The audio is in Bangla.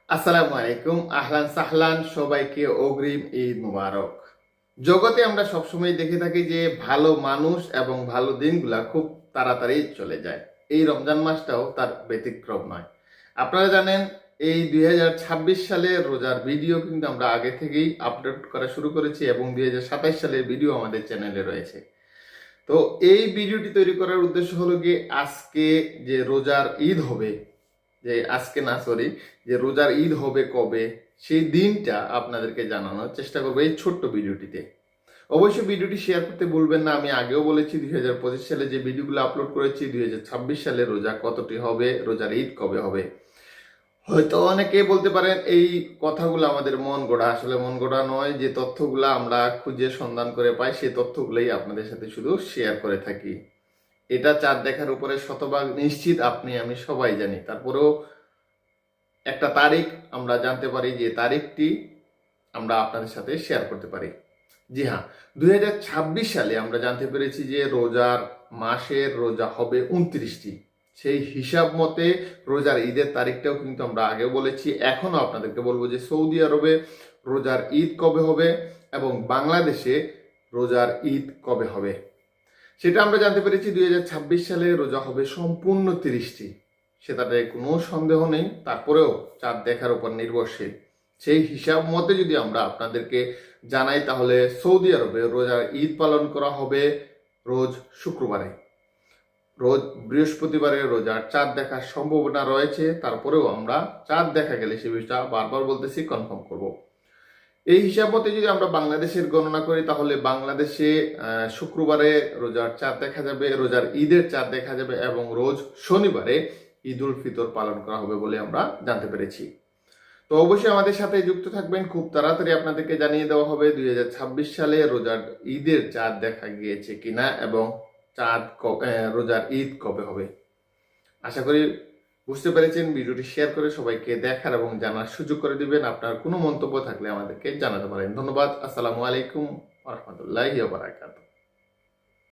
আসসালামু আলাইকুম, আহলান সাহলান, সবাইকে অগ্রিম ঈদ মুবারক। জগতে আমরা সবসময় দেখে থাকি যে ভালো মানুষ এবং ভালো দিনগুলা খুব তাড়াতাড়ি চলে যায়। এই রমজান মাসটাও তার ব্যতিক্রম নয়। আপনারা জানেন, এই 2026 সালের রোজার ভিডিও কিন্তু আমরা আগে থেকেই আপলোড করা শুরু করেছি এবং 2027 সালের ভিডিও আমাদের চ্যানেলে রয়েছে। তো এই ভিডিওটি তৈরি করার উদ্দেশ্য হলো গিয়ে আজকে যে রোজার ঈদ হবে, যে আজকে না সরি যে রোজার ঈদ হবে কবে, সেই দিনটা আপনাদেরকে জানানোর চেষ্টা করবো এই ছোট্ট ভিডিওটিতে। অবশ্যই ভিডিওটি শেয়ার করতে ভুলবেন না। আমি আগেও বলেছি 2025 সালে যে ভিডিওগুলো আপলোড করেছি 2026 সালে রোজা কতটি হবে, রোজার ঈদ কবে হবে। হয়তো অনেকে বলতে পারেন এই কথাগুলো আমাদের মন গড়া। আসলে মন গড়া নয়, যে তথ্যগুলো আমরা খুঁজে সন্ধান করে পাই সেই তথ্যগুলোই আপনাদের সাথে শুধু শেয়ার করে থাকি। এটা চাঁদ দেখার উপরে শতভাগ নিশ্চিত আপনি আমি সবাই জানি। তারপরেও একটা তারিখ আমরা জানতে পারি, যে তারিখটি আমরা আপনাদের সাথে শেয়ার করতে পারি। জি হ্যাঁ, 2026 সালে আমরা জানতে পেরেছি যে রোজার মাসের রোজা হবে 29টি। সেই হিসাব মতে রোজার ঈদের তারিখটাও কিন্তু আমরা আগেও বলেছি, এখনো আপনাদেরকে বলবো যে সৌদি আরবে রোজার ঈদ কবে হবে এবং বাংলাদেশে রোজার ঈদ কবে হবে সেটা আমরা জানতে পেরেছি। 2026 সালে রোজা হবে সম্পূর্ণ 30টি, সেটাতে কোনো সন্দেহ নেই। তারপরেও চাঁদ দেখার উপর নির্ভরশীল। সেই হিসাব মতে যদি আমরা আপনাদেরকে জানাই, তাহলে সৌদি আরবে রোজার ঈদ পালন করা হবে রোজ শুক্রবারে। রোজ বৃহস্পতিবারে রোজার চাঁদ দেখার সম্ভাবনা রয়েছে। তারপরেও আমরা চাঁদ দেখা গেলে সে বিষয়টা বারবার বলতেছি, কনফার্ম করব। এই হিসাব মতে যদি আমরা বাংলাদেশের গণনা করি, তাহলে বাংলাদেশে শুক্রবারে রোজার চাঁদ দেখা যাবে, রোজার ঈদের চাঁদ দেখা যাবে এবং রোজ শনিবারে ঈদ উল ফিতর পালন করা হবে বলে আমরা জানতে পেরেছি। তো অবশ্যই আমাদের সাথে যুক্ত থাকবেন। খুব তাড়াতাড়ি আপনাদেরকে জানিয়ে দেওয়া হবে 2026 সালে রোজার ঈদের চাঁদ দেখা গিয়েছে কিনা এবং রোজার ঈদ কবে হবে। আশা করি বুঝতে পেরেছেন। ভিডিওটি শেয়ার করে সবাইকে দেখার এবং জানার সুযোগ করে দিবেন। আপনার কোনো মন্তব্য থাকলে আমাদেরকে জানাতে পারেন। ধন্যবাদ। আসসালামু আলাইকুম ওয়া রাহমাতুল্লাহি ওয়া বারাকাতুহু।